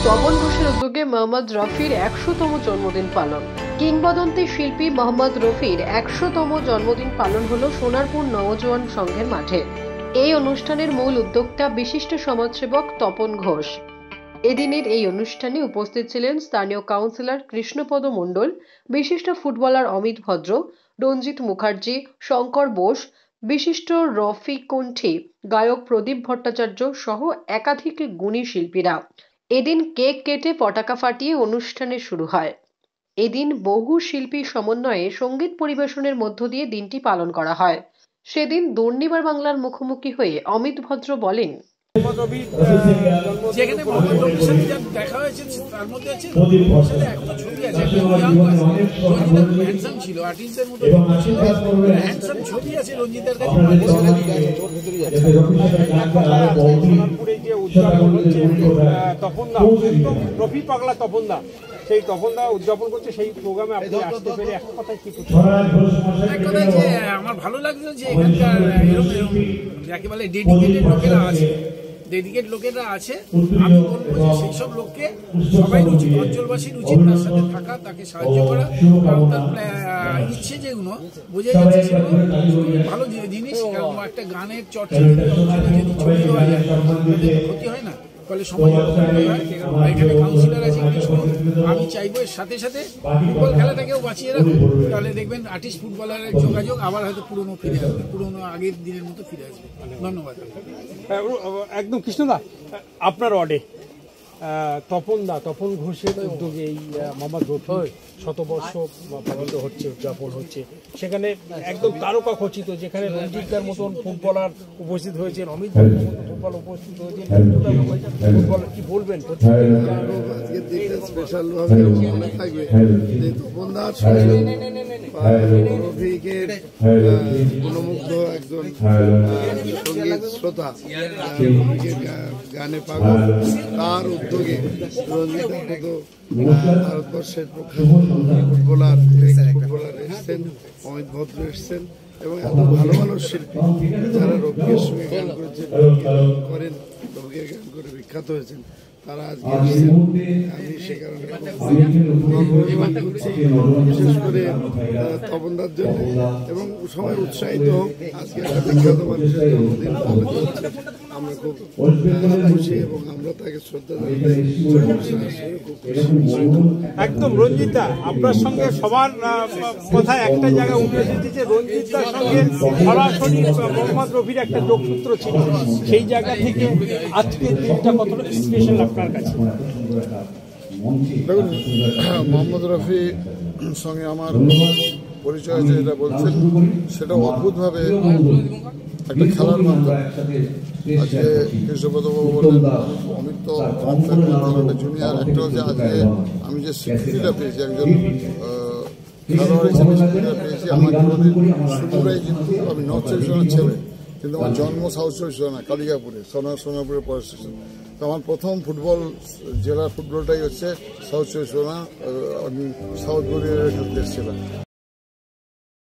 তপন ঘোষের উদ্যোগে মোহাম্মদ রফির ১০০তম জন্মদিন পালন। কিংবদন্তি শিল্পী মোহাম্মদ রফির ১০০তম জন্মদিন পালন হলো সোনারপুর নওজোয়ান সংঘের মাঠে। এই অনুষ্ঠানের মূল উদ্যোক্তা বিশিষ্ট সমাজসেবক তপন ঘোষ। এদিনের এই অনুষ্ঠানে উপস্থিত ছিলেন স্থানীয় কাউন্সিলর কৃষ্ণপদ মণ্ডল, বিশিষ্ট ফুটবলার অমিত ভদ্র, রঞ্জিত মুখার্জি, শঙ্কর বোস, বিশিষ্ট রফি কণ্ঠী, গায়ক প্রদীপ ভট্টাচার্য সহ একাধিক গুণী শিল্পীরা। এদিন কেক কেটে পতাকা ফাটিয়ে অনুষ্ঠানে শুরু হয়। এদিন বহু শিল্পী সমন্বয়ে সঙ্গীত পরিবেশনের মধ্য দিয়ে দিনটি পালন করা হয়। সেদিন দুর্নিবার বাংলার মুখোমুখি হয়ে অমিত ভদ্র বলেন, যেখানে মোহাম্মদ রফির সাথে দেখা হয়েছে তার মধ্যে আছে এখনো ছবি আছে, হ্যান্ডসাম ছিল, আর্টিস্টদের মতো হ্যান্ডসাম ছবি আছে রঞ্জিতের কাছে। সোনারপুরে যে উদযাপন হচ্ছে তপনদা, একদম রফি পাগলা তপনদা, সেই তপনদা উদযাপন করছে, সেই প্রোগ্রামে আপনি আসতে পেরে এক কথায় কি করছেন? এক কথায় যে আমার ভালো লাগছে যে এখানকার এরকম যাকে বলে ডেডিকেটেড লোকেরা আছে। আমি বলবো যে সেই সব লোককে সবাই উচিত, অঞ্চলবাসীর উচিত তার সাথে থাকা, তাকে সাহায্য করা, কারণ তার ইচ্ছে যেগুলো বোঝা যাচ্ছে সেগুলো ভালো জিনিস। কারণ একটা গানের চর্চা যদি অঞ্চলে যদি ছড়িয়ে দেওয়া যায় তাদের ক্ষতি হয় না, ফলে সমাজের উপকার হয়। এখানে কাউন্সিলর আছে কৃষ্ণ, আমি চাইবো এর সাথে সাথে ফুটবল খেলাটাকেও বাঁচিয়ে রাখুন, তাহলে দেখবেন আর্টিস্ট ফুটবলারের যোগাযোগ আবার হয়তো পুরনো ফিরে আসবে, পুরনো আগের দিনের মতো ফিরে আসবে। ধন্যবাদ। একদম কৃষ্ণদা, আপনার ওয়ার্ডে তপন ঘোষের উদ্যোগে এই মোহাম্মদ রফি শতবর্ষ পালিত হচ্ছে, উদযাপন হচ্ছে, সেখানে একদম তারকা খচিত, যেখানে রঞ্জিতদার মতন ফুটবলার উপস্থিত হয়েছেন, অমিত মতন ফুটবল উপস্থিত হয়েছেন, ফুটবলার কি বলবেন? আজকের দিনটা স্পেশাল ভাবে মনে থাকবে যে তপনদার রফিকের মনোমুগ্ধ একজন সঙ্গীত শ্রোতা, গানে পাগল, তার উদ্যোগে রঞ্জিতের মতো ভারতবর্ষের প্রখ্যাত ফুটবলার এসছেন, অমিত ভদ্র এসছেন, এবং এত ভালো ভালো শিল্পী যারা রফিকের সঙ্গে গান করেছেন, করেন, রফিকের গান করে বিখ্যাত হয়েছেন, তারা আজকে এসছেন। আমি সে কারণে বিশেষ করে তপনদার জন্য এবং সবাই উৎসাহিত হোক। আজকে একটা বিখ্যাত মানুষের জন্মদিন পালিত হচ্ছে, আমরা খুব খুশি এবং আমরা তাকে শ্রদ্ধা জানাই। একদম রঞ্জিতা, আপনার সঙ্গে সবার কথা একটা জায়গায় উঠে এসেছে যে রঞ্জিতার সঙ্গে সরাসরি মোহাম্মদ রফির একটা যোগসূত্র ছিল, সেই জায়গা থেকে আজকের দিনটা কতটা স্পেশাল আপনার কাছে? দেখুন, মোহাম্মদ রফির সঙ্গে আমার পরিচয় যেটা বলছেন সেটা অদ্ভুতভাবে একটা খেলার মাধ্যমে। আজকে কৃষ্ণপদবাবু বললেন অমিত তো একটা জুনিয়র, একটা হচ্ছে আজকে আমি যে স্বীকৃতিটা পেয়েছি একজন খেলোয়াড় হিসেবে স্বীকৃতিটা পেয়েছি। আমার জীবনের শুরুটাই কিন্তু আমি নর্থ চব্বিশ পরগনার ছেলে, কিন্তু আমার জন্ম সাউথ চব্বিশ পরগনা, কালিকাপুরে, সোনারপুরের পরের স্টেশন। তো আমার প্রথম ফুটবল, জেলার ফুটবলটাই হচ্ছে সাউথ চব্বিশ পরগনা, আমি সাউথ গড়িয়ারে খেলতে এসেছিলাম।